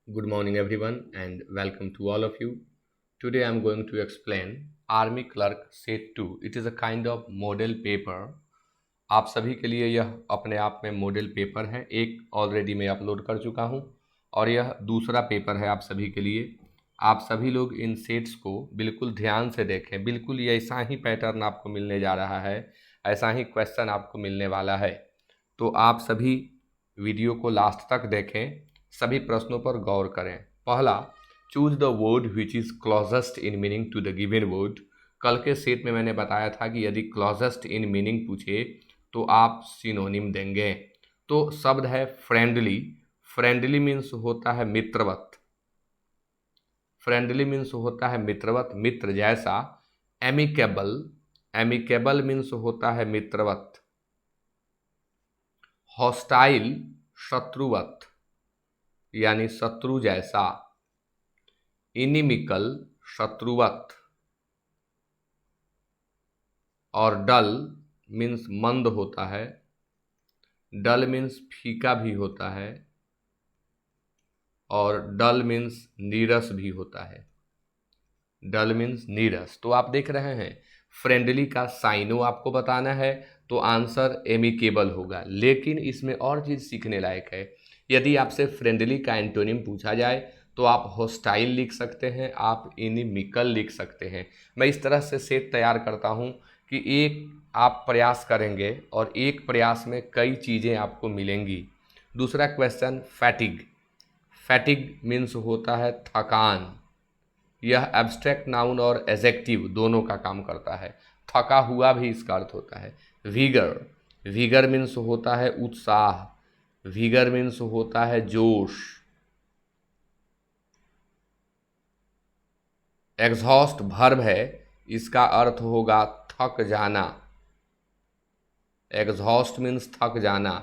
Good morning, everyone, and welcome to all of you. Today, I'm going to explain Army Clerk Set 2. It is a kind of model paper. आप सभी के लिए यह अपने आप में मॉडल पेपर है। एक ऑलरेडी मैं अपलोड कर चुका हूं और यह दूसरा पेपर है आप सभी के लिए। आप सभी लोग इन सेट्स को बिल्कुल ध्यान से देखें। बिल्कुल ये ऐसा ही पैटर्न आपको मिलने जा रहा है, ऐसा ही क्वेश्चन आपको मिलने वाला है। तो आप सभी वीडियो को लास्ट तक देखें, सभी प्रश्नों पर गौर करें। पहला, choose the word which is closest in meaning to the given word. कल के सेट में मैंने बताया था कि यदि क्लोजेस्ट इन मीनिंग पूछे तो आप सिनोनिम देंगे। तो शब्द है फ्रेंडली। फ्रेंडली मीन्स होता है मित्रवत। फ्रेंडली मीन्स होता है मित्रवत, मित्र जैसा। एमिकेबल, एमिकेबल मीन्स होता है मित्रवत। हॉस्टाइल, शत्रुवत यानी शत्रु जैसा। इनिमिकल, शत्रुवत। और डल मीन्स मंद होता है। डल मीन्स फीका भी होता है और डल मीन्स नीरस भी होता है। डल मीन्स नीरस। तो आप देख रहे हैं फ्रेंडली का साइनो आपको बताना है तो आंसर एमिकेबल होगा। लेकिन इसमें और चीज़ सीखने लायक है। यदि आपसे फ्रेंडली का एंटोनिम पूछा जाए तो आप हॉस्टाइल लिख सकते हैं, आप इनिमिकल लिख सकते हैं। मैं इस तरह से सेट तैयार करता हूं कि एक आप प्रयास करेंगे और एक प्रयास में कई चीज़ें आपको मिलेंगी। दूसरा क्वेश्चन, फैटिग। फैटिग मीन्स होता है थकान। यह एब्स्ट्रैक्ट नाउन और एजेक्टिव दोनों का काम करता है। थका हुआ भी इसका अर्थ होता है। वीगर, वीगर मीन्स होता है उत्साह। वीगर मीन्स होता है जोश। एग्जॉस्ट वर्ब है, इसका अर्थ होगा थक जाना। एग्जॉस्ट मीन्स थक जाना।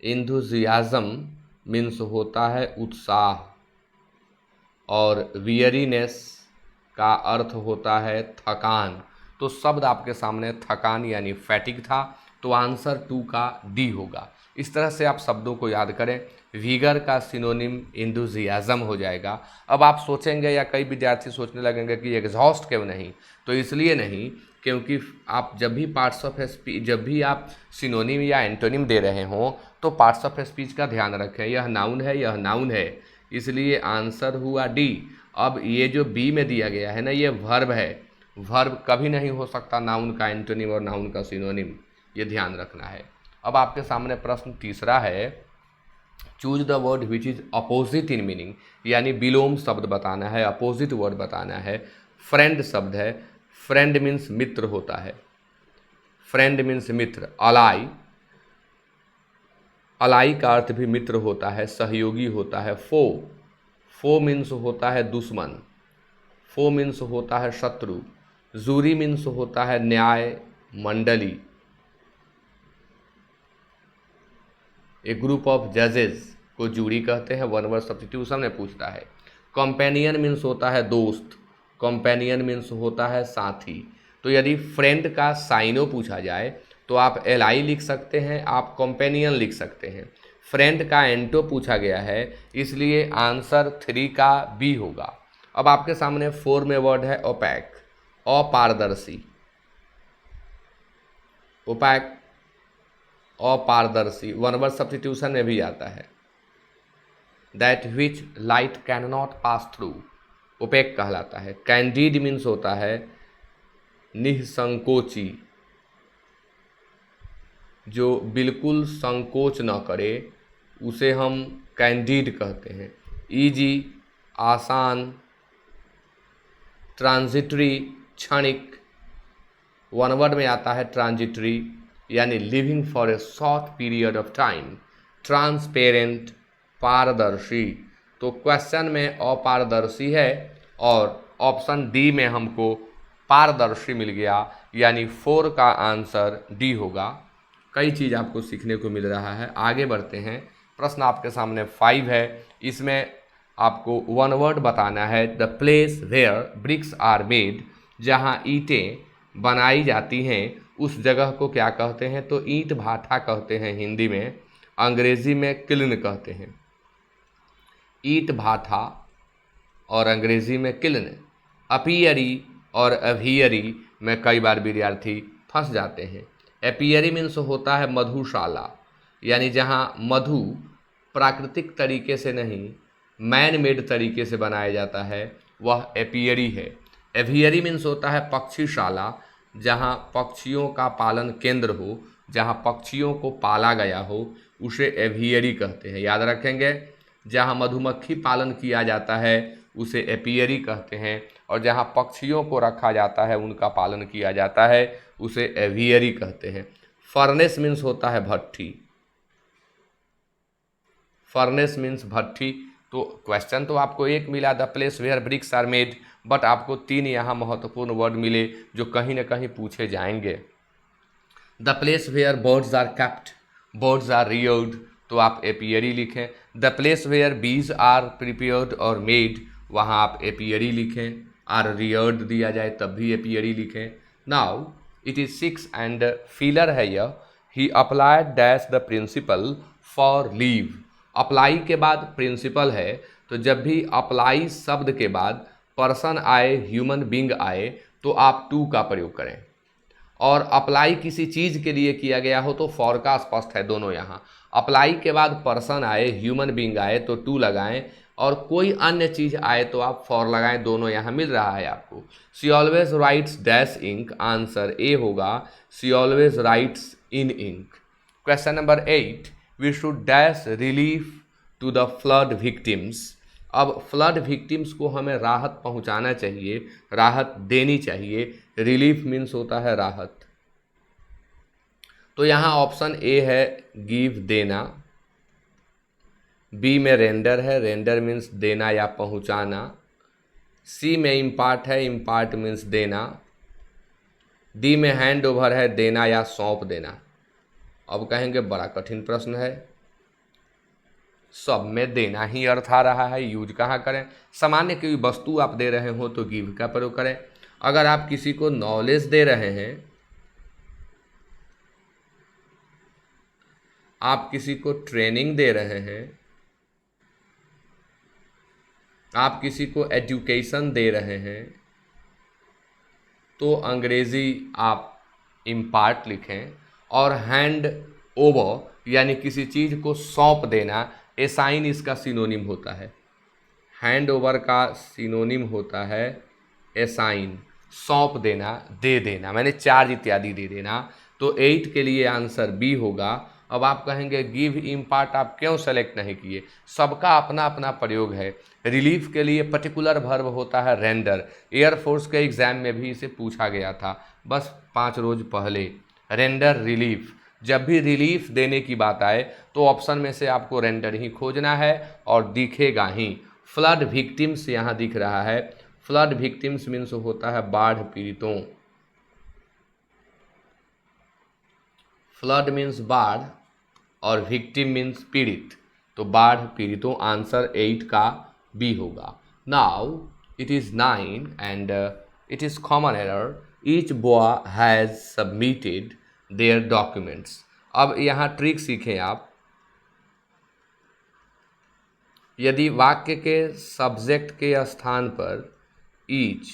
एंथुजियाज्म मीन्स होता है उत्साह और वियरीनेस का अर्थ होता है थकान। तो शब्द आपके सामने थकान यानी फैटिग था, तो आंसर 2 का डी होगा। इस तरह से आप शब्दों को याद करें। वीगर का सिनोनिम एंथुजियाज्म हो जाएगा। अब आप सोचेंगे या कई विद्यार्थी सोचने लगेंगे कि एग्जॉस्ट क्यों नहीं, तो इसलिए नहीं क्योंकि आप जब भी पार्ट्स ऑफ स्पीच, जब भी आप सिनोनिम या एंटोनिम दे रहे हों तो पार्ट्स ऑफ स्पीच का ध्यान रखें। यह नाउन है, यह नाउन है, इसलिए आंसर हुआ डी। अब ये जो बी में दिया गया है ना, ये वर्ब है। वर्ब कभी नहीं हो सकता नाउन का एंटोनिम और नाउन का सिनोनिम, ये ध्यान रखना है। अब आपके सामने प्रश्न तीसरा है, choose the word which is opposite in meaning, यानी विलोम शब्द बताना है, अपोजिट वर्ड बताना है। फ्रेंड शब्द है। फ्रेंड मीन्स मित्र होता है। फ्रेंड मीन्स मित्र। अलाई, अलाई का अर्थ भी मित्र होता है, सहयोगी होता है। फो, फो मीन्स होता है दुश्मन। फो मीन्स होता है शत्रु। जूरी मीन्स होता है न्याय मंडली। ए ग्रुप ऑफ जजेस को जूरी कहते हैं, वन वर्ड सब्स्टिट्यूशन में पूछता है। कंपेनियन मीन्स होता है दोस्त। कंपेनियन मीन्स होता है साथी। तो यदि फ्रेंड का साइनो पूछा जाए तो आप एल आई लिख सकते हैं, आप कंपेनियन लिख सकते हैं। फ्रेंड का एंटो पूछा गया है, इसलिए आंसर 3 का बी होगा। अब आपके सामने 4 में वर्ड है ओपैक, अपारदर्शी। ओपैक, अपारदर्शी, वन वर्ड सब्स्टिट्यूशन में भी आता है। That which light can not pass through, opaque कहलाता है। कैंडिड मीन्स होता है निःसंकोची, जो बिल्कुल संकोच न करे उसे हम कैंडिड कहते हैं। ईजी, आसान। ट्रांजिटरी, क्षणिक, वन वर्ड में आता है ट्रांजिटरी यानी living for a short period of time. Transparent, पारदर्शी। तो क्वेश्चन में अपारदर्शी है और ऑप्शन डी में हमको पारदर्शी मिल गया, यानी 4 का आंसर डी होगा। कई चीज़ आपको सीखने को मिल रहा है। आगे बढ़ते हैं। प्रश्न आपके सामने 5 है, इसमें आपको वन वर्ड बताना है। The place where bricks are made, जहाँ ईंटें बनाई जाती हैं उस जगह को क्या कहते हैं? तो ईंट भाटा कहते हैं हिंदी में, अंग्रेजी में किल्न कहते हैं। ईट भाथा और अंग्रेजी में किलन, अपीयरी और अभियरी में कई बार विद्यार्थी फंस जाते हैं। एपियरी मीन्स होता है मधुशाला, यानी जहाँ मधु प्राकृतिक तरीके से नहीं मैन मेड तरीके से बनाया जाता है, वह एपियरी है। एवियरी मीन्स होता है पक्षीशाला, जहाँ पक्षियों का पालन केंद्र हो, जहाँ पक्षियों को पाला गया हो, उसे एवियरी कहते हैं। याद रखेंगे, जहाँ मधुमक्खी पालन किया जाता है उसे एपियरी कहते हैं, और जहाँ पक्षियों को रखा जाता है, उनका पालन किया जाता है, उसे एवियरी कहते हैं। फर्नेस मीन्स होता है भट्ठी, फर्नेस मीन्स भट्ठी। तो क्वेश्चन तो आपको एक मिला, the place where bricks are made, but आपको 3 यहाँ महत्वपूर्ण वर्ड मिले जो कहीं ना कहीं पूछे जाएंगे। The place where birds are kept, birds are reared, तो आप एपियरी लिखें। The place where bees are prepared और मेड, वहाँ आप एपियरी लिखें। आर रियर्ड दिया जाए तब भी एपियरी लिखें। Now it is 6 and filler है यह। He applied dash the principle for leave, apply के बाद प्रिंसिपल है, तो जब भी अप्लाई शब्द के बाद पर्सन आए, ह्यूमन बींग आए, तो आप टू का प्रयोग करें। और अप्लाई किसी चीज़ के लिए किया गया हो तो फॉर का स्पष्ट है दोनों यहाँ। अप्लाई के बाद पर्सन आए, ह्यूमन बींग आए तो टू लगाएं, और कोई अन्य चीज़ आए तो आप फॉर लगाएं, दोनों यहाँ मिल रहा है आपको। She always writes dash ink, answer A होगा, she always writes in ink. Question number 8, we should dash relief to the flood victims. अब फ्लड विक्टिम्स को हमें राहत पहुंचाना चाहिए, राहत देनी चाहिए। रिलीफ मीन्स होता है राहत, तो यहाँ ऑप्शन ए है गिव, देना। बी में रेंडर है, रेंडर मीन्स देना या पहुंचाना। सी में इम्पार्ट है, इम्पार्ट मीन्स देना। डी में हैंड ओवर है, देना या सौंप देना। अब कहेंगे बड़ा कठिन प्रश्न है, सब में देना ही अर्थ आ रहा है, यूज कहाँ करें। सामान्य कोई वस्तु आप दे रहे हो तो गिव का प्रयोग करें। अगर आप किसी को नॉलेज दे रहे हैं, आप किसी को ट्रेनिंग दे रहे हैं, आप किसी को एजुकेशन दे रहे हैं, तो अंग्रेजी आप इम्पार्ट लिखें। और हैंड ओवर यानी किसी चीज़ को सौंप देना, एसाइन इसका सिनोनिम होता है। हैंड ओवर का सिनोनिम होता है एसाइन, सौंप देना, दे देना, मैंने चार्ज इत्यादि दे देना। तो 8 के लिए आंसर बी होगा। अब आप कहेंगे गिव इम्पार्ट आप क्यों सेलेक्ट नहीं किए, सबका अपना अपना प्रयोग है। रिलीफ के लिए पर्टिकुलर वर्ब होता है रेंडर, एयरफोर्स के एग्जाम में भी इसे पूछा गया था बस 5 रोज पहले। रेंडर रिलीफ, जब भी रिलीफ देने की बात आए तो ऑप्शन में से आपको रेंडर ही खोजना है और दिखेगा ही। फ्लड विक्टिम्स यहाँ दिख रहा है, फ्लड विक्टिम्स मीन्स होता है बाढ़ पीड़ितों। फ्लड मीन्स बाढ़ और विक्टिम मीन्स पीड़ित, तो बाढ़ पीड़ितों, आंसर 8 का बी होगा। Now it is 9 and it is common error, each boy has submitted there documents. अब यहाँ ट्रिक सीखें आप। यदि वाक्य के सब्जेक्ट के स्थान पर each,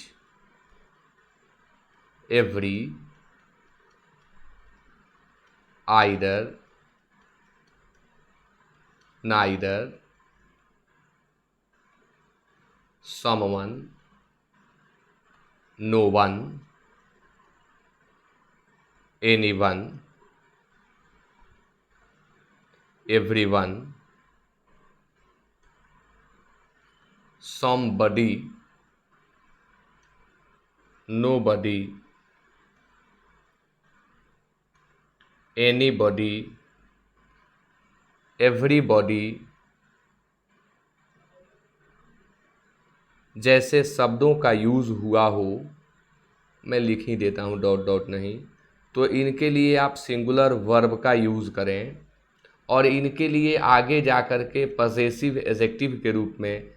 every, either, neither, someone, no one, anyone, everyone, somebody, nobody, anybody, everybody जैसे शब्दों का यूज़ हुआ हो, मैं लिख ही देता हूँ डॉट डॉट नहीं, तो इनके लिए आप सिंगुलर वर्ब का यूज़ करें और इनके लिए आगे जा कर के पजेसिव एडजेक्टिव के रूप में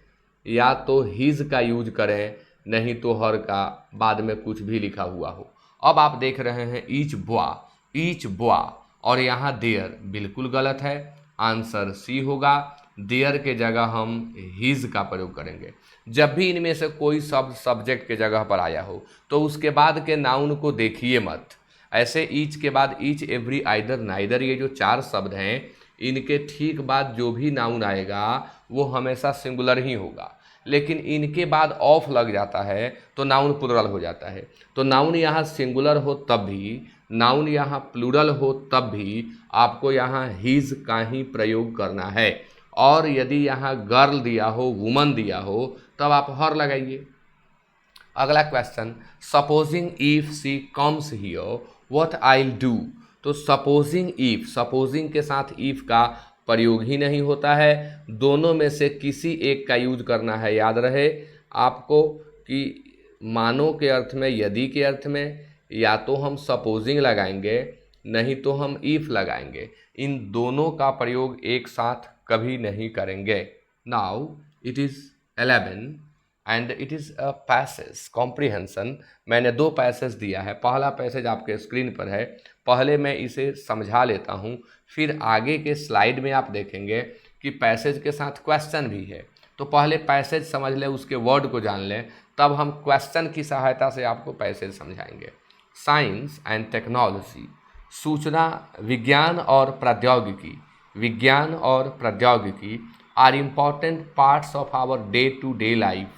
या तो हिज का यूज करें, नहीं तो हर का बाद में कुछ भी लिखा हुआ हो। अब आप देख रहे हैं ईच बॉय, और यहाँ देयर बिल्कुल गलत है, आंसर सी होगा। देयर के जगह हम हिज का प्रयोग करेंगे। जब भी इनमें से कोई शब्द सब्जेक्ट के जगह पर आया हो तो उसके बाद के नाउन को देखिए मत। ऐसे ईच के बाद ईच, एवरी, आइदर, नाइदर, ये जो 4 शब्द हैं, इनके ठीक बाद जो भी नाउन आएगा वो हमेशा सिंगुलर ही होगा। लेकिन इनके बाद ऑफ लग जाता है तो नाउन प्लूरल हो जाता है। तो नाउन यहाँ सिंगुलर हो तब भी, नाउन यहाँ प्लूरल हो तब भी आपको यहाँ हिज का ही प्रयोग करना है। और यदि यहाँ गर्ल दिया हो, वुमन दिया हो, तब आप हर लगाइए। अगला question, supposing if she comes here what I do. तो सपोजिंग इफ, सपोजिंग के साथ इफ का प्रयोग ही नहीं होता है, दोनों में से किसी एक का यूज करना है। याद रहे आपको कि मानो के अर्थ में, यदि के अर्थ में या तो हम सपोजिंग लगाएंगे, नहीं तो हम इफ लगाएंगे। इन दोनों का प्रयोग एक साथ कभी नहीं करेंगे। Now it is 11 and it is a passage comprehension. मैंने 2 पैसेज दिया है। पहला पैसेज आपके स्क्रीन पर है, पहले मैं इसे समझा लेता हूँ, फिर आगे के स्लाइड में आप देखेंगे कि पैसेज के साथ क्वेश्चन भी है। तो पहले पैसेज समझ लें, उसके वर्ड को जान लें, तब हम क्वेश्चन की सहायता से आपको पैसेज समझाएंगे। साइंस एंड टेक्नोलॉजी, सूचना विज्ञान और प्रौद्योगिकी, विज्ञान और प्रौद्योगिकी are important parts of our day to day life,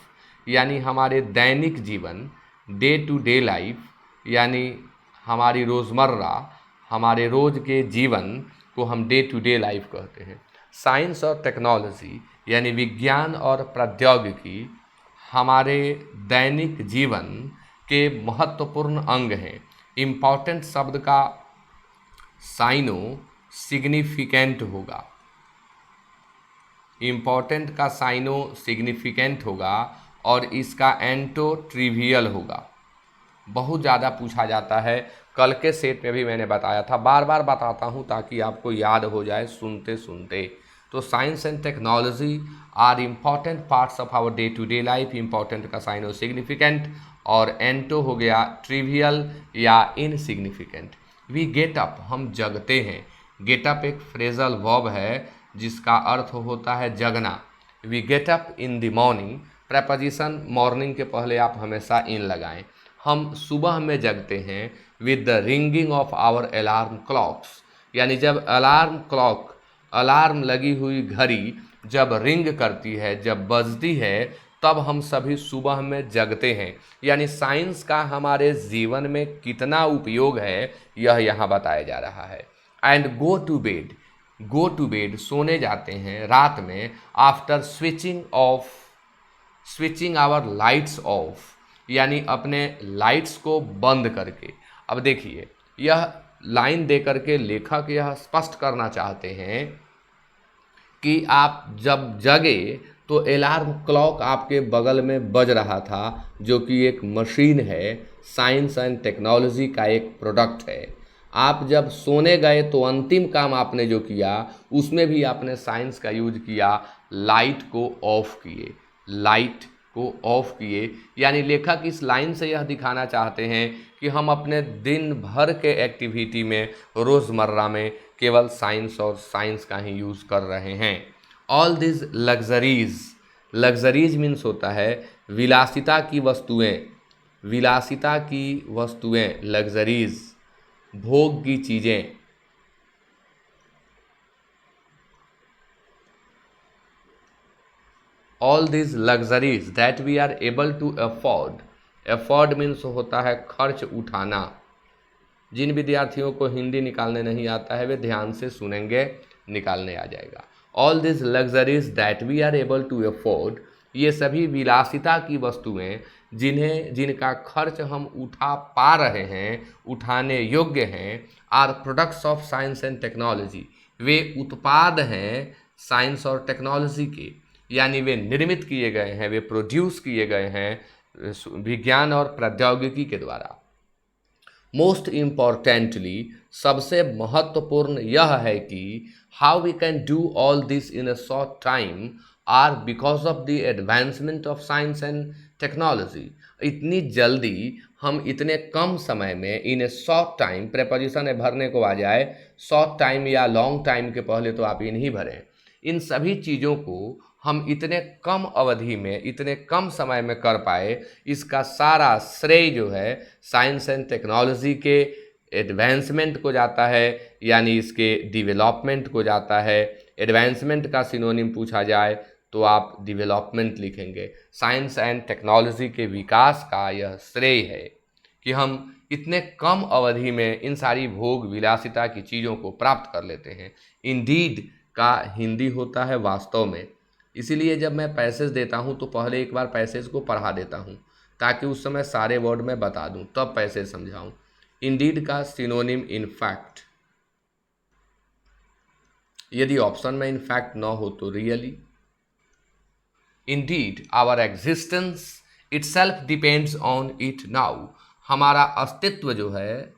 यानी हमारे दैनिक जीवन, डे टू डे लाइफ यानी हमारी रोज़मर्रा, हमारे रोज़ के जीवन को हम डे टू डे लाइफ कहते हैं। साइंस और टेक्नोलॉजी यानी विज्ञान और प्रौद्योगिकी हमारे दैनिक जीवन के महत्वपूर्ण अंग हैं। इम्पॉर्टेंट शब्द का साइनो सिग्निफिकेंट होगा, इम्पॉर्टेंट का साइनो सिग्निफिकेंट होगा और इसका एंटो ट्रिवियल होगा। बहुत ज़्यादा पूछा जाता है, कल के सेट में भी मैंने बताया था, बार बार बताता हूँ ताकि आपको याद हो जाए सुनते सुनते। तो science and technology are important parts of our day to day life. Important का साइनो सिग्निफिकेंट और एंटो हो गया ट्रिवियल या इनसिग्निफिकेंट। वी गेट अप, हम जगते हैं। गेट अप एक फ्रेजल वर्ब है जिसका अर्थ होता है जगना। We get up in the morning, preposition morning के पहले आप हमेशा इन लगाएं। हम सुबह में जगते हैं with the ringing of our alarm clocks, यानी जब अलार्म क्लॉक, अलार्म लगी हुई घड़ी जब रिंग करती है, जब बजती है, तब हम सभी सुबह में जगते हैं। यानी साइंस का हमारे जीवन में कितना उपयोग है यह यहाँ बताया जा रहा है। And go to bed, go to bed सोने जाते हैं रात में, after switching our lights off, यानी अपने लाइट्स को बंद करके। अब देखिए, यह लाइन दे करके लेखक यह स्पष्ट करना चाहते हैं कि आप जब जगे तो अलार्म क्लॉक आपके बगल में बज रहा था, जो कि एक मशीन है, साइंस एंड टेक्नोलॉजी का एक प्रोडक्ट है। आप जब सोने गए तो अंतिम काम आपने जो किया उसमें भी आपने साइंस का यूज किया, लाइट को ऑफ किए, लाइट को ऑफ किए। यानी लेखक इस लाइन से यह दिखाना चाहते हैं कि हम अपने दिन भर के एक्टिविटी में, रोज़मर्रा में केवल साइंस और साइंस का ही यूज़ कर रहे हैं। All this luxuries, luxuries means होता है विलासिता की वस्तुएं, विलासिता की वस्तुएं, लग्जरीज भोग की चीज़ें। All this luxuries that we are able to afford, afford means होता है खर्च उठाना। जिन विद्यार्थियों को हिंदी निकालने नहीं आता है वे ध्यान से सुनेंगे, निकालने आ जाएगा। All this luxuries that we are able to afford, ये सभी विलासिता की वस्तुएं जिनका खर्च हम उठा पा रहे हैं, उठाने योग्य हैं, are products of science and technology, वे उत्पाद हैं साइंस और टेक्नोलॉजी के, यानी वे निर्मित किए गए हैं, वे प्रोड्यूस किए गए हैं विज्ञान और प्रौद्योगिकी के द्वारा। मोस्ट इम्पॉर्टेंटली, सबसे महत्वपूर्ण यह है कि how we can do all this in a short time are because of the advancement of science and technology. इतनी जल्दी हम इतने कम समय में, in a short time, preposition है भरने को आ जाए, शॉर्ट टाइम या लॉन्ग टाइम के पहले तो आप इन ही भरें। इन सभी चीज़ों को हम इतने कम अवधि में, इतने कम समय में कर पाए, इसका सारा श्रेय जो है साइंस एंड टेक्नोलॉजी के एडवांसमेंट को जाता है, यानी इसके डेवलपमेंट को जाता है। एडवांसमेंट का सिनोनिम पूछा जाए तो आप डेवलपमेंट लिखेंगे। साइंस एंड टेक्नोलॉजी के विकास का यह श्रेय है कि हम इतने कम अवधि में इन सारी भोग विलासिता की चीज़ों को प्राप्त कर लेते हैं। इंडीड का हिंदी होता है वास्तव में, इसीलिए जब मैं पैसेज देता हूं तो पहले एक बार पैसेज को पढ़ा देता हूं ताकि उस समय सारे वर्ड मैं बता दूं, तब पैसेज समझाऊं। इंडीड का सिनोनिम इनफैक्ट, यदि ऑप्शन में इनफैक्ट न हो तो really. Indeed our existence itself depends on it now, हमारा अस्तित्व जो है,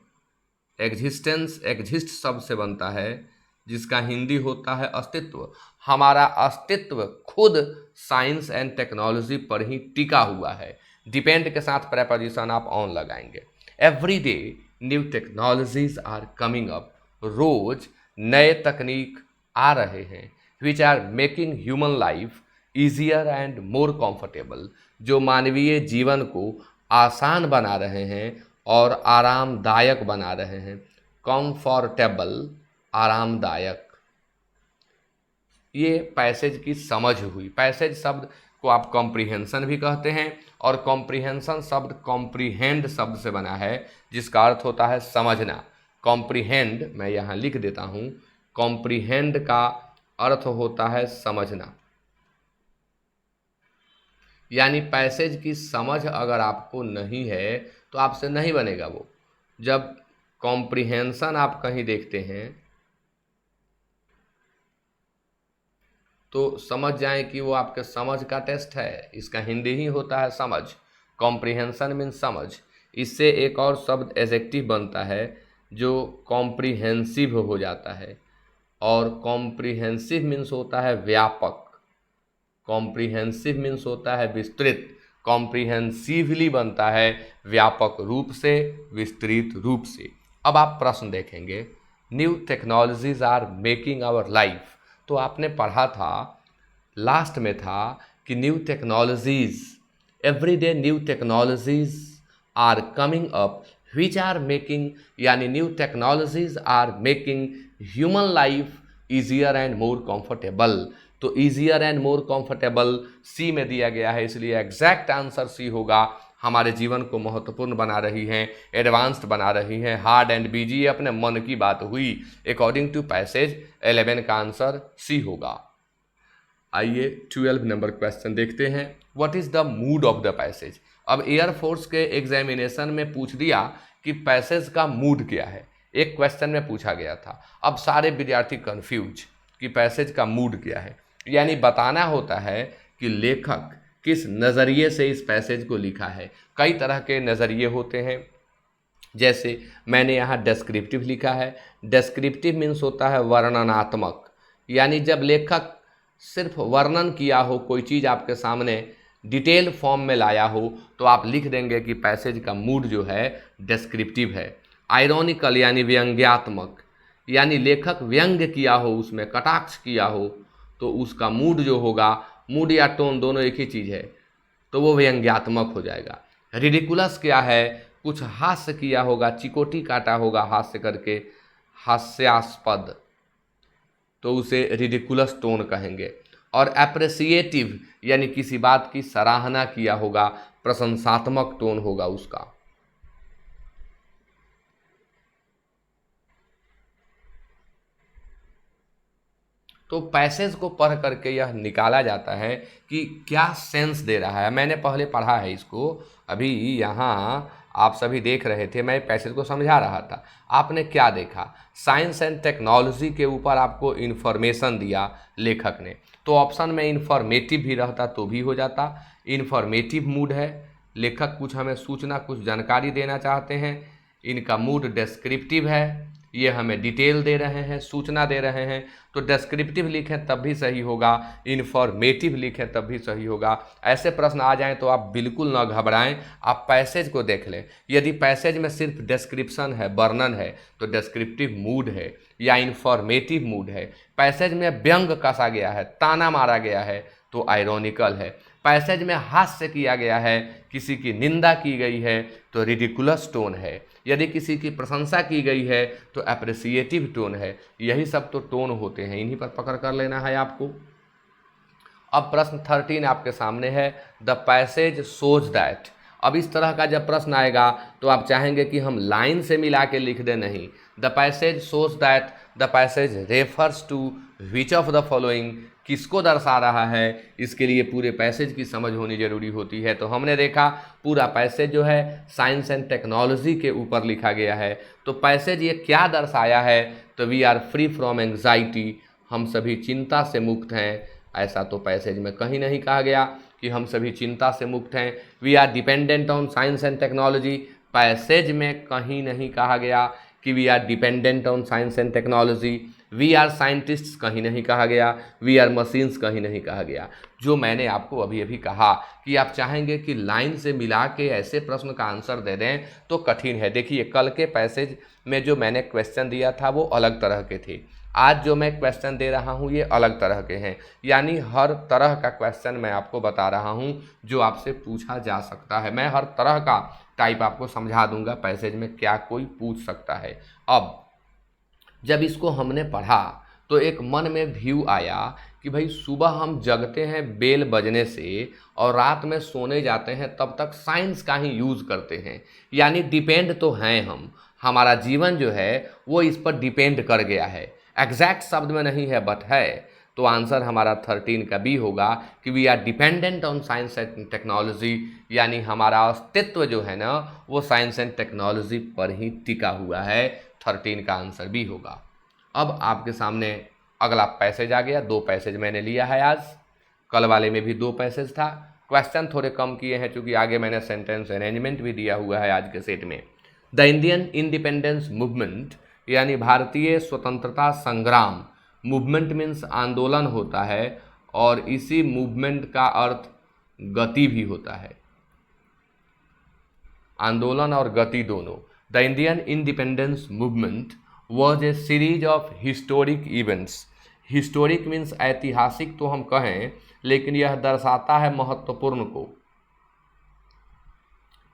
एग्जिस्टेंस एग्जिस्ट शब्द से बनता है जिसका हिंदी होता है अस्तित्व। हमारा अस्तित्व खुद साइंस एंड टेक्नोलॉजी पर ही टिका हुआ है। डिपेंड के साथ प्रेपोजिशन आप ऑन लगाएंगे। Every day new technologies are coming up, रोज नए तकनीक आ रहे हैं। Which are making human life easier and more comfortable, जो मानवीय जीवन को आसान बना रहे हैं और आरामदायक बना रहे हैं। कंफर्टेबल, आरामदायक, ये पैसेज की समझ हुई। पैसेज शब्द को आप कॉम्प्रिहेंशन भी कहते हैं, और कॉम्प्रिहेंशन शब्द कॉम्प्रीहेंड शब्द से बना है जिसका अर्थ होता है समझना। कॉम्प्रीहेंड मैं यहाँ लिख देता हूँ, कॉम्प्रीहेंड का अर्थ होता है समझना। यानी पैसेज की समझ अगर आपको नहीं है तो आपसे नहीं बनेगा वो। जब कॉम्प्रिहेंशन आप कहीं देखते हैं तो समझ जाएं कि वो आपके समझ का टेस्ट है। इसका हिंदी ही होता है समझ। कॉम्प्रिहेंशन मीन्स समझ। इससे एक और शब्द एडजेक्टिव बनता है जो कॉम्प्रिहेंसिव हो जाता है, और कॉम्प्रिहेंसिव मीन्स होता है व्यापक। कॉम्प्रिहेंसिव मीन्स होता है विस्तृत। कॉम्प्रिहेंसिवली बनता है व्यापक रूप से, विस्तृत रूप से। अब आप प्रश्न देखेंगे, new technologies are making our life, तो आपने पढ़ा था, लास्ट में था कि new technologies, everyday new technologies are coming up which are making, यानी new technologies are making human life easier and more comfortable. तो easier and more comfortable C में दिया गया है, इसलिए एग्जैक्ट आंसर सी होगा। हमारे जीवन को महत्वपूर्ण बना रही हैं, एडवांस्ड बना रही हैं। हार्ड एंड बीजी अपने मन की बात हुई। अकॉर्डिंग टू पैसेज 11 का आंसर सी होगा। आइए 12 नंबर क्वेश्चन देखते हैं। What is the mood off the passage. अब एयरफोर्स के एग्जामिनेशन में पूछ दिया कि पैसेज का मूड क्या है, एक क्वेश्चन में पूछा गया था। अब सारे विद्यार्थी कंफ्यूज कि पैसेज का मूड क्या है, यानी बताना होता है कि लेखक किस नज़रिए से इस पैसेज को लिखा है। कई तरह के नज़रिए होते हैं, जैसे मैंने यहाँ डेस्क्रिप्टिव लिखा है। डेस्क्रिप्टिव मीन्स होता है वर्णनात्मक, यानी जब लेखक सिर्फ वर्णन किया हो, कोई चीज़ आपके सामने डिटेल फॉर्म में लाया हो, तो आप लिख देंगे कि पैसेज का मूड जो है डेस्क्रिप्टिव है। आयरॉनिकल यानी व्यंग्यात्मक, यानी लेखक व्यंग्य किया हो, उसमें कटाक्ष किया हो, तो उसका मूड जो होगा, मूड या टोन दोनों एक ही चीज़ है, तो वो व्यंग्यात्मक हो जाएगा। रिडिकुलस क्या है, कुछ हास्य किया होगा, चिकोटी काटा होगा हास्य करके, हास्यास्पद, तो उसे रिडिकुलस टोन कहेंगे। और एप्रिसिएटिव यानी किसी बात की सराहना किया होगा, प्रशंसात्मक टोन होगा उसका। तो पैसेज को पढ़ करके यह निकाला जाता है कि क्या सेंस दे रहा है। मैंने पहले पढ़ा है इसको, अभी यहाँ आप सभी देख रहे थे, मैं पैसेज को समझा रहा था। आपने क्या देखा, साइंस एंड टेक्नोलॉजी के ऊपर आपको इन्फॉर्मेशन दिया लेखक ने, तो ऑप्शन में इन्फॉर्मेटिव भी रहता तो भी हो जाता। इन्फॉर्मेटिव मूड है, लेखक कुछ हमें सूचना, कुछ जानकारी देना चाहते हैं। इनका मूड डिस्क्रिप्टिव है, ये हमें डिटेल दे रहे हैं, सूचना दे रहे हैं, तो डिस्क्रिप्टिव लिखें तब भी सही होगा, इन्फॉर्मेटिव लिखें तब भी सही होगा। ऐसे प्रश्न आ जाएं तो आप बिल्कुल ना घबराएं, आप पैसेज को देख लें। यदि पैसेज में सिर्फ डिस्क्रिप्शन है, वर्णन है, तो डिस्क्रिप्टिव मूड है। या इंफॉर्मेटिव मूड है। पैसेज में व्यंग कसा गया है, ताना मारा गया है तो आयरॉनिकल है। पैसेज में हास्य किया गया है, किसी की निंदा की गई है तो रिडिकुलस टोन है। यदि किसी की प्रशंसा की गई है तो अप्रिसिएटिव टोन है। यही सब तो टोन होते हैं, इन्हीं पर पकड़ कर लेना है आपको। अब प्रश्न 13 आपके सामने है, द पैसेज सोज दैट। अब इस तरह का जब प्रश्न आएगा तो आप चाहेंगे कि हम लाइन से मिला के लिख दें, नहीं। The passage shows that, the passage refers to which of the following, किसको दर्शा रहा है, इसके लिए पूरे पैसेज की समझ होनी जरूरी होती है। तो हमने देखा पूरा पैसेज जो है साइंस एंड टेक्नोलॉजी के ऊपर लिखा गया है। तो पैसेज ये क्या दर्शाया है, तो we are free from anxiety, हम सभी चिंता से मुक्त हैं। ऐसा तो पैसेज में कहीं नहीं कहा गया कि हम सभी चिंता से मुक्त हैं। We are dependent on science and technology, passage में कहीं नहीं कहा गया कि we are dependent on science and technology. We are scientists कहीं नहीं कहा गया, वी आर मशीन्स कहीं नहीं कहा गया। जो मैंने आपको अभी अभी कहा कि आप चाहेंगे कि लाइन से मिला के ऐसे प्रश्न का आंसर दे दें तो कठिन है। देखिए कल के पैसेज में जो मैंने क्वेश्चन दिया था वो अलग तरह के थे, आज जो मैं क्वेश्चन दे रहा हूँ ये अलग तरह के हैं। यानी हर तरह का क्वेश्चन मैं आपको बता रहा हूँ जो आपसे पूछा जा सकता है। मैं हर तरह का टाइप आपको समझा दूंगा पैसेज में क्या कोई पूछ सकता है। अब जब इसको हमने पढ़ा तो एक मन में व्यू आया कि भाई सुबह हम जगते हैं बेल बजने से और रात में सोने जाते हैं तब तक साइंस का ही यूज़ करते हैं। यानी डिपेंड तो हैं हम, हमारा जीवन जो है वो इस पर डिपेंड कर गया है। एग्जैक्ट शब्द में नहीं है बट है। तो आंसर हमारा 13 का बी होगा कि we are dependent on science and technology, यानी हमारा अस्तित्व जो है ना वो साइंस एंड टेक्नोलॉजी पर ही टिका हुआ है। 13 का आंसर बी होगा। अब आपके सामने अगला पैसेज आ गया। 2 पैसेज मैंने लिया है आज, कल वाले में भी 2 पैसेज था। क्वेश्चन थोड़े कम किए हैं क्योंकि आगे मैंने सेंटेंस अरेंजमेंट भी दिया हुआ है आज के सेट में। द इंडियन इंडिपेंडेंस मूवमेंट, यानी भारतीय स्वतंत्रता संग्राम, मूवमेंट मीन्स आंदोलन होता है और इसी मूवमेंट का अर्थ गति भी होता है, आंदोलन और गति दोनों। The Indian independence movement was a series of historic events. Historic means ऐतिहासिक तो हम कहें, लेकिन यह दर्शाता है महत्वपूर्ण को।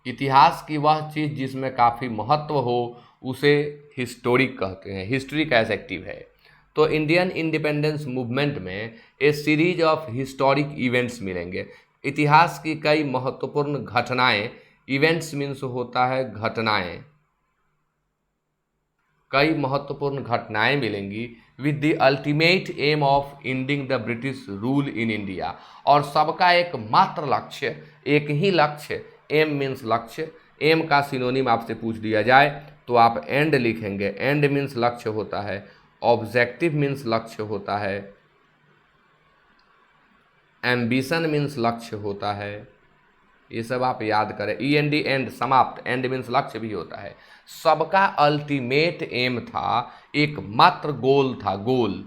इतिहास की वह चीज़ जिसमें काफ़ी महत्व हो उसे हिस्टोरिक कहते हैं, हिस्ट्री का एडजेक्टिव है। तो इंडियन इंडिपेंडेंस मूवमेंट में ए सीरीज ऑफ हिस्टोरिक इवेंट्स मिलेंगे, इतिहास की कई महत्वपूर्ण घटनाएं। इवेंट्स मीन्स होता है घटनाएं, कई महत्वपूर्ण घटनाएं मिलेंगी with the ultimate aim of ending the British rule in India. और सबका एक मात्र लक्ष्य, एक ही लक्ष्य, एम मीन्स लक्ष्य। एम का सिनोनिम आपसे पूछ दिया जाए तो आप एंड लिखेंगे। एंड मीन्स लक्ष्य होता है, ऑब्जेक्टिव मीन्स लक्ष्य होता है, एम्बिशन मीन्स लक्ष्य होता है। ये सब आप याद करें। ई एन डी एंड, समाप्त। एंड मीन्स लक्ष्य भी होता है। सबका अल्टीमेट एम था, एकमात्र गोल था, गोल,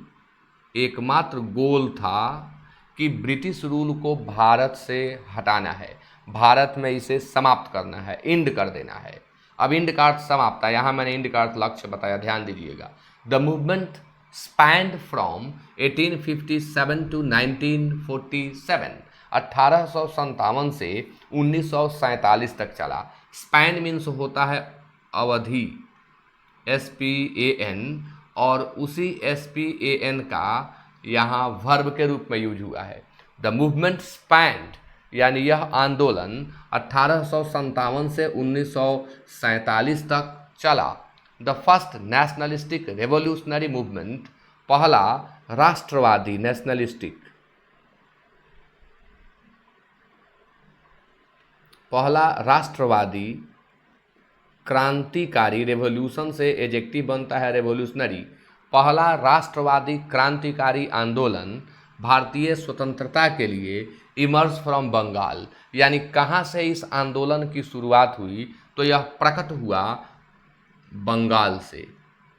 एकमात्र गोल था कि ब्रिटिश रूल को भारत से हटाना है, भारत में इसे समाप्त करना है, इंड कर देना है। अब इंड का अर्थ समाप्त है, यहाँ मैंने इंड का अर्थ लक्ष्य बताया, ध्यान दीजिएगा। The movement spanned from 1857 to 1947, 1857 से 1947 तक चला। स्पैन मीन्स होता है अवधि, SPAN, और उसी SPAN का यहाँ वर्ब के रूप में यूज हुआ है। द मूवमेंट स्पैंड, यानी यह आंदोलन 1857 से 1947 तक चला। The first nationalistic revolutionary movement, पहला राष्ट्रवादी नेशनलिस्टिक, पहला राष्ट्रवादी क्रांतिकारी, रेवोल्यूशन से एडजेक्टिव बनता है रेवोल्यूशनरी। पहला राष्ट्रवादी क्रांतिकारी आंदोलन भारतीय स्वतंत्रता के लिए इमर्ज फ्रॉम बंगाल, यानी कहाँ से इस आंदोलन की शुरुआत हुई, तो यह प्रकट हुआ बंगाल से।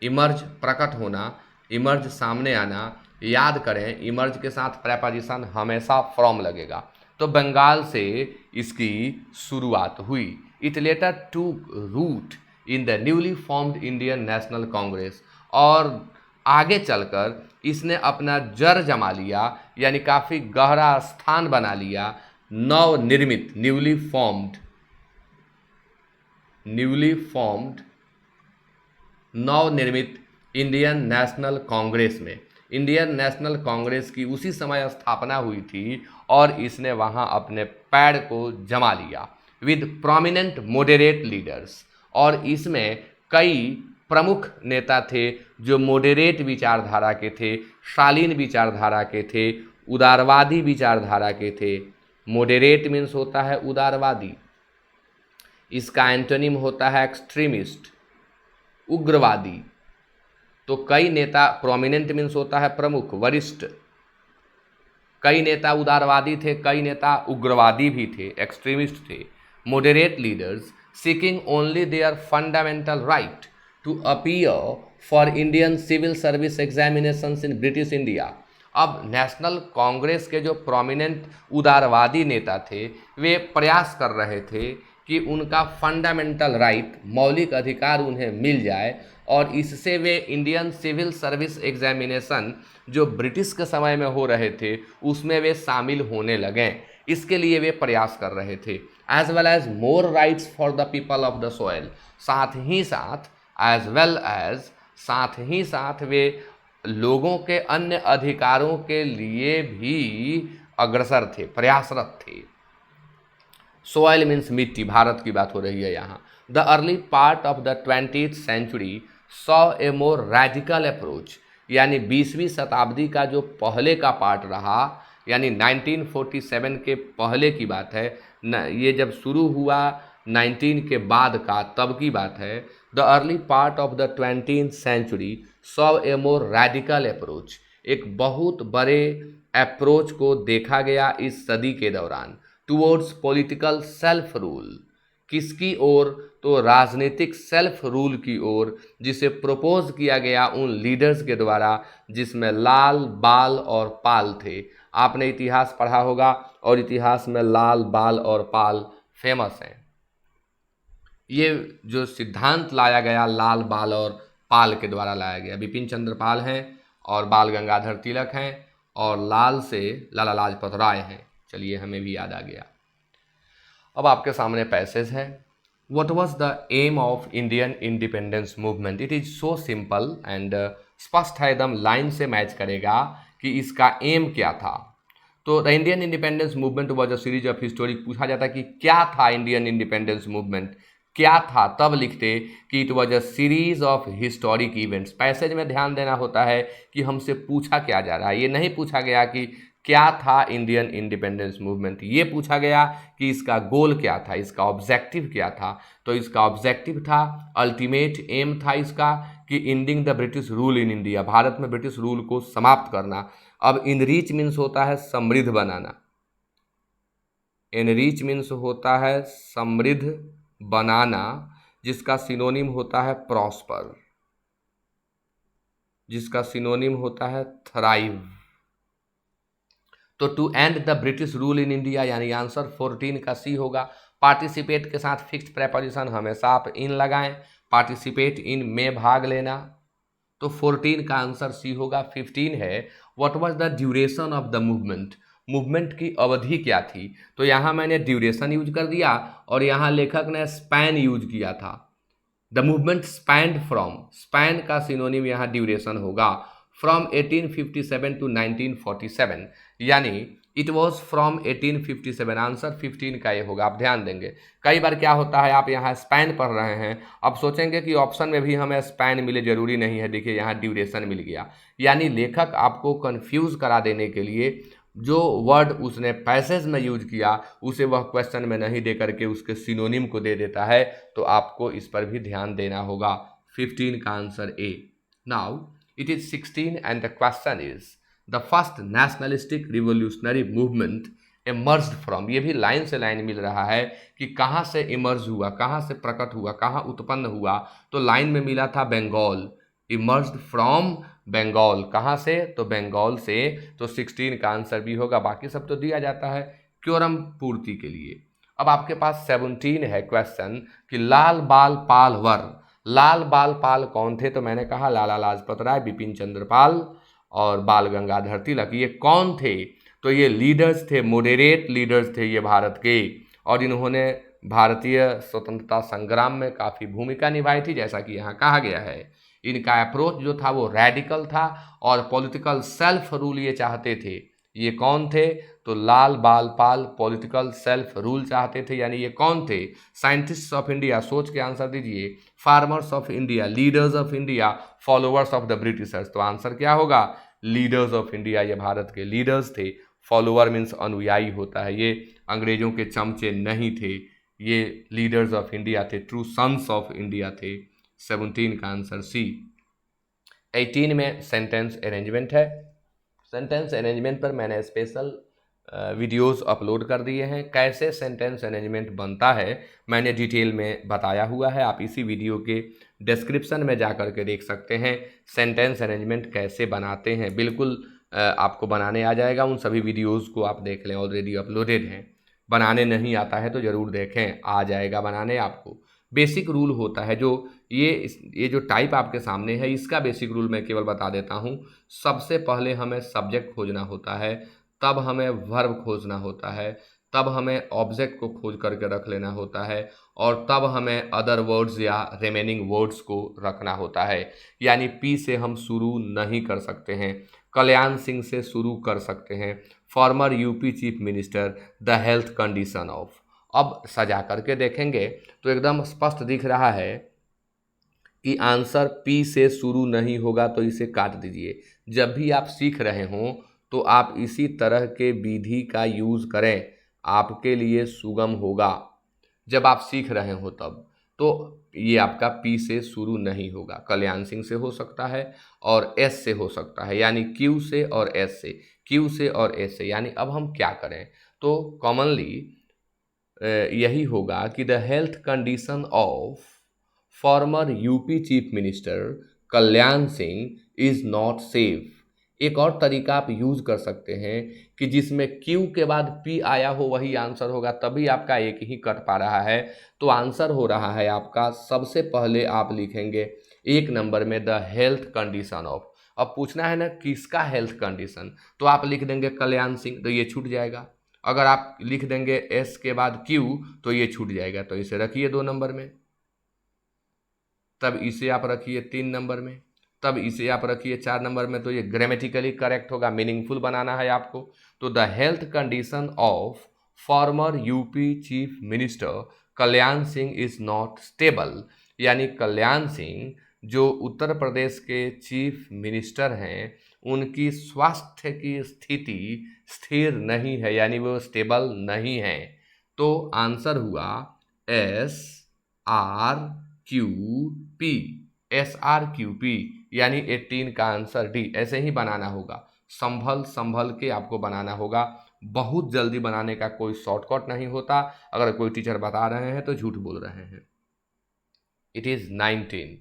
इमर्ज प्रकट होना, इमर्ज सामने आना। याद करें इमर्ज के साथ प्रेपोजिशन हमेशा फ्रॉम लगेगा। तो बंगाल से इसकी शुरुआत हुई। It later took root in the newly formed Indian National Congress, और आगे चलकर इसने अपना जड़ जमा लिया, यानी काफ़ी गहरा स्थान बना लिया नवनिर्मित नवनिर्मित इंडियन नेशनल कांग्रेस में। इंडियन नेशनल कांग्रेस की उसी समय स्थापना हुई थी और इसने वहां अपने पैर को जमा लिया विद प्रोमिनेंट मॉडरेट लीडर्स। और इसमें कई प्रमुख नेता थे जो मॉडरेट विचारधारा के थे, शालीन विचारधारा के थे, उदारवादी विचारधारा के थे। मॉडरेट मीन्स होता है उदारवादी, इसका एंटोनिम होता है एक्सट्रीमिस्ट, उग्रवादी। तो कई नेता, प्रोमिनेंट मीन्स होता है प्रमुख, वरिष्ठ। कई नेता उदारवादी थे, कई नेता उग्रवादी भी थे, एक्सट्रीमिस्ट थे। Moderate leaders seeking only their fundamental right to appear for Indian civil service examinations in British India. अब नेशनल कांग्रेस के जो प्रोमिनेंट उदारवादी नेता थे वे प्रयास कर रहे थे कि उनका फंडामेंटल राइट, मौलिक अधिकार उन्हें मिल जाए और इससे वे इंडियन सिविल सर्विस एग्जामिनेशन जो ब्रिटिश के समय में हो रहे थे उसमें वे शामिल होने लगें। इसके लिए वे प्रयास कर रहे थे। As well as more rights for the people of the soil, साथ ही साथ वे लोगों के अन्य अधिकारों के लिए भी अग्रसर थे, प्रयासरत थे। सोइल मीन्स मिट्टी, भारत की बात हो रही है यहाँ। The early part of the 20th century saw a more radical approach, यानी 20वीं शताब्दी का जो पहले का पार्ट रहा, यानी 1947 के पहले की बात है, ये जब शुरू हुआ 19 के बाद का, तब की बात है। The early part of the 20th century saw a more radical approach, एक बहुत बड़े अप्रोच को देखा गया इस सदी के दौरान टूवर्ड्स पॉलिटिकल सेल्फ रूल। किसकी ओर? तो राजनीतिक सेल्फ रूल की ओर, जिसे प्रपोज किया गया उन लीडर्स के द्वारा जिसमें लाल, बाल और पाल थे। आपने इतिहास पढ़ा होगा और इतिहास में लाल, बाल और पाल फेमस हैं। ये जो सिद्धांत लाया गया लाल, बाल और पाल के द्वारा लाया गया, बिपिन चंद्र पाल हैं और बाल गंगाधर तिलक हैं और लाल से लाला लाजपत राय हैं। चलिए, हमें भी याद आ गया। अब आपके सामने पैसेज है। What was the aim of Indian independence movement? It is so simple and स्पष्ट है, एकदम लाइन से मैच करेगा कि इसका एम क्या था। तो the Indian independence movement was a series of historic. पूछा जाता कि क्या था इंडियन इंडिपेंडेंस मूवमेंट, क्या था, तब लिखते कि it was a series of historic events. Passage में ध्यान देना होता है कि हमसे पूछा क्या जा रहा है। ये नहीं पूछा गया कि क्या था इंडियन इंडिपेंडेंस मूवमेंट, ये पूछा गया कि इसका गोल क्या था, इसका ऑब्जेक्टिव क्या था। तो इसका ऑब्जेक्टिव था, अल्टीमेट एम था इसका कि ending the British rule in India, Bharat में ब्रिटिश रूल को समाप्त करना। अब इनरीच मीन्स होता है समृद्ध बनाना, इनरीच मीन्स होता है समृद्ध बनाना, जिसका सिनोनिम होता है प्रॉस्पर, जिसका सिनोनिम होता है थ्राइव। तो to end the British rule in India, यानी आंसर 14 का सी होगा। पार्टिसिपेट के साथ फिक्स्ड प्रेपोजिशन हमेशा आप इन लगाएं, पार्टिसिपेट इन में भाग लेना। तो 14 का आंसर सी होगा। 15 है, what was the duration of the movement, movement की अवधि क्या थी। तो यहाँ मैंने ड्यूरेशन यूज कर दिया और यहाँ लेखक ने स्पैन यूज किया था। The movement spanned from, span का सिनोनिम यहाँ ड्यूरेशन होगा, फ्रॉम 1857 टू 1947, यानी इट वॉज फ्रॉम 1857। आंसर 15 का ये होगा। आप ध्यान देंगे, कई बार क्या होता है, आप यहाँ स्पैन पढ़ रहे हैं, अब सोचेंगे कि ऑप्शन में भी हमें स्पैन मिले, जरूरी नहीं है। देखिए यहाँ ड्यूरेशन मिल गया, यानी लेखक आपको कंफ्यूज करा देने के लिए जो वर्ड उसने पैसेज में यूज किया उसे वह क्वेश्चन में नहीं दे करके उसके सिनोनिम को दे देता है। तो आपको इस पर भी ध्यान देना होगा। 15 का answer A. Now it is 16 and the question is the first nationalistic revolutionary movement emerged from। ये भी लाइन से लाइन मिल रहा है कि कहाँ से इमर्ज हुआ, कहाँ से प्रकट हुआ, कहाँ उत्पन्न हुआ। तो लाइन में मिला था बंगाल, इमर्ज्ड फ्रॉम बंगाल, कहाँ से, तो बंगाल से। तो 16 का आंसर भी होगा। बाकी सब तो दिया जाता है क्योरम पूर्ति के लिए। अब आपके पास 17 है क्वेश्चन कि लाल, बाल, पाल, वर। लाल बाल पाल कौन थे? तो मैंने कहा लाला लाजपत राय, बिपिन चंद्र पाल और बाल गंगाधर तिलक। ये कौन थे? तो ये लीडर्स थे, मॉडरेट लीडर्स थे ये भारत के, और इन्होंने भारतीय स्वतंत्रता संग्राम में काफ़ी भूमिका निभाई थी, जैसा कि यहाँ कहा गया है। इनका अप्रोच जो था वो रेडिकल था और पॉलिटिकल सेल्फ रूल ये चाहते थे। ये कौन थे? तो लाल बाल पाल पॉलिटिकल सेल्फ रूल चाहते थे। यानी ये कौन थे? साइंटिस्ट्स ऑफ इंडिया, सोच के आंसर दीजिए। Farmers of India, leaders of India, followers of the Britishers. तो आंसर क्या होगा? Leaders of India. ये भारत के लीडर्स थे। फॉलोअर मीन्स अनुयायी होता है, ये अंग्रेजों के चमचे नहीं थे, ये लीडर्स ऑफ इंडिया थे, ट्रू सन्स ऑफ इंडिया थे। 17 का आंसर सी। 18 में सेंटेंस अरेंजमेंट है। सेंटेंस अरेंजमेंट पर मैंने स्पेशल वीडियोस अपलोड कर दिए हैं। कैसे सेंटेंस अरेंजमेंट बनता है मैंने डिटेल में बताया हुआ है, आप इसी वीडियो के डिस्क्रिप्शन में जा कर के देख सकते हैं सेंटेंस अरेंजमेंट कैसे बनाते हैं। बिल्कुल आपको बनाने आ जाएगा, उन सभी वीडियोस को आप देख लें, ऑलरेडी अपलोडेड हैं। बनाने नहीं आता है तो ज़रूर देखें, आ जाएगा बनाने आपको। बेसिक रूल होता है जो ये जो टाइप आपके सामने है, इसका बेसिक रूल मैं केवल बता देता हूँ। सबसे पहले हमें सब्जेक्ट खोजना होता है, तब हमें वर्ब खोजना होता है, तब हमें ऑब्जेक्ट को खोज करके रख लेना होता है, और तब हमें अदर वर्ड्स या रिमेनिंग वर्ड्स को रखना होता है। यानी पी से हम शुरू नहीं कर सकते हैं, कल्याण सिंह से शुरू कर सकते हैं, farmer UP chief minister, the health condition of. अब सजा करके देखेंगे तो एकदम स्पष्ट दिख रहा है कि आंसर पी से शुरू नहीं होगा, तो इसे काट दीजिए। जब भी आप सीख रहे हों तो आप इसी तरह के विधि का यूज़ करें, आपके लिए सुगम होगा। जब आप सीख रहे हो तब तो ये आपका पी से शुरू नहीं होगा, कल्याण सिंह से हो सकता है और एस से हो सकता है, यानी क्यू से और एस से, क्यू से और एस से। यानी अब हम क्या करें? तो कॉमनली यही होगा कि the health condition of former UP chief minister Kalyan Singh is not safe. एक और तरीका आप यूज़ कर सकते हैं कि जिसमें क्यू के बाद पी आया हो वही आंसर होगा, तभी आपका एक ही कट पा रहा है। तो आंसर हो रहा है आपका, सबसे पहले आप लिखेंगे एक नंबर में द हेल्थ कंडीशन ऑफ। अब पूछना है ना किसका हेल्थ कंडीशन, तो आप लिख देंगे कल्याण सिंह, तो ये छूट जाएगा। अगर आप लिख देंगे एस के बाद क्यू तो ये छूट जाएगा, तो इसे रखिए 2 नंबर में, तब इसे आप रखिए 3 नंबर में, तब इसे आप रखिए 4 नंबर में। तो ये ग्रामेटिकली करेक्ट होगा, मीनिंगफुल बनाना है आपको। तो the health condition of former UP chief minister Kalyan Singh is not stable. यानी कल्याण सिंह जो उत्तर प्रदेश के चीफ मिनिस्टर हैं, उनकी स्वास्थ्य की स्थिति स्थिर नहीं है, यानी वो स्टेबल नहीं है। तो आंसर हुआ S R Q P, S R Q P, यानी 18 का आंसर डी। ऐसे ही बनाना होगा, संभल संभल के आपको बनाना होगा। बहुत जल्दी बनाने का कोई शॉर्टकट नहीं होता, अगर कोई टीचर बता रहे हैं तो झूठ बोल रहे हैं। It is 19।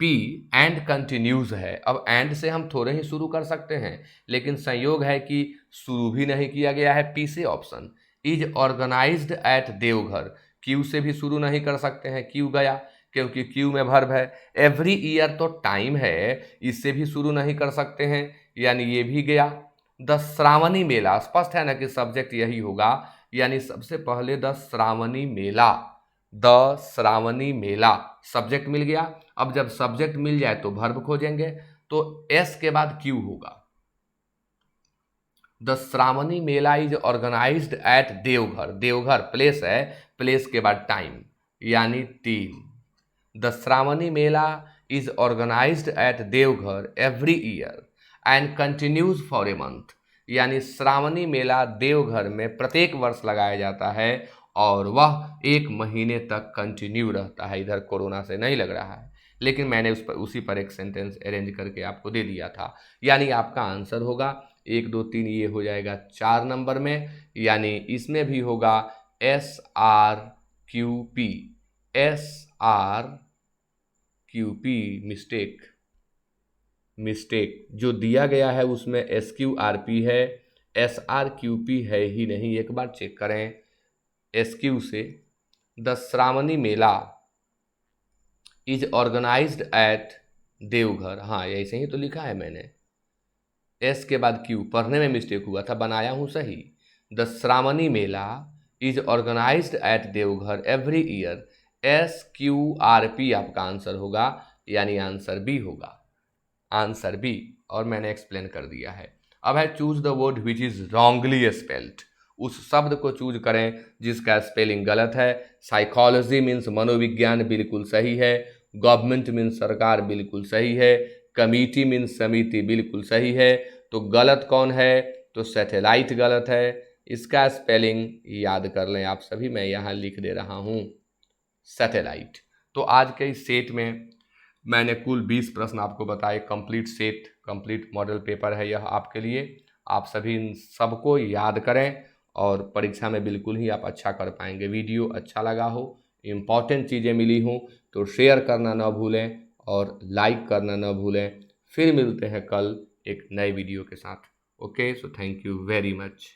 P and continues है। अब एंड से हम थोड़े ही शुरू कर सकते हैं, लेकिन संयोग है कि शुरू भी नहीं किया गया है पी से। Option is organized at Deoghar, Q से भी शुरू नहीं कर सकते हैं, क्यू गया क्योंकि क्यू में वर्ब है। एवरी ईयर तो टाइम है, इससे भी शुरू नहीं कर सकते हैं, यानी ये भी गया। द श्रावणी मेला, स्पष्ट है ना कि सब्जेक्ट यही होगा, यानी सबसे पहले the Shravani Mela, the Shravani Mela subject मिल गया। अब जब सब्जेक्ट मिल जाए तो वर्ब खोजेंगे, तो एस के बाद क्यू होगा। The Shravani Mela is organized at Deoghar, Deoghar place है, प्लेस के बाद टाइम, यानी 3। The Shravani Mela is organized at Deoghar every year and continues for a month, यानी श्रावणी मेला देवघर में प्रत्येक वर्ष लगाया जाता है और वह 1 महीने तक कंटिन्यू रहता है। इधर कोरोना से नहीं लग रहा है, लेकिन मैंने उसी पर एक सेंटेंस अरेंज करके आपको दे दिया था। यानी आपका आंसर होगा 1 2 3, ये हो जाएगा 4 नंबर में, यानी इसमें भी होगा S R Q P, S R Q P. Mistake जो दिया गया है उसमें एस क्यू आर पी है, एस आर क्यू पी है ही नहीं, एक बार चेक करें एस क्यू से। The Shravani Mela is organized at Deoghar, हाँ ऐसे ही तो लिखा है मैंने, एस के बाद क्यू, पढ़ने में मिस्टेक हुआ था, बनाया हूँ सही। The Shravani Mela is organized at Deoghar every year, SQRP आपका आंसर होगा, यानी आंसर बी होगा, आंसर बी। और मैंने एक्सप्लेन कर दिया है। अब है choose the word which is wrongly spelled, उस शब्द को चूज करें जिसका स्पेलिंग गलत है। साइकोलॉजी मीन्स मनोविज्ञान, बिल्कुल सही है। गवर्नमेंट मीन्स सरकार, बिल्कुल सही है। कमिटी मीन्स समिति, बिल्कुल सही है। तो गलत कौन है? तो सैटेलाइट गलत है। इसका स्पेलिंग याद कर लें आप सभी, मैं यहाँ लिख दे रहा हूँ, सैटेलाइट। तो आज के इस सेट में मैंने कुल 20 प्रश्न आपको बताए, complete set, complete model paper है यह आपके लिए। आप सभी इन सबको याद करें और परीक्षा में बिल्कुल ही आप अच्छा कर पाएंगे। वीडियो अच्छा लगा हो, इम्पॉर्टेंट चीज़ें मिली हों तो शेयर करना ना भूलें और लाइक करना ना भूलें। फिर मिलते हैं कल एक नए वीडियो के साथ। Okay, so thank you very much.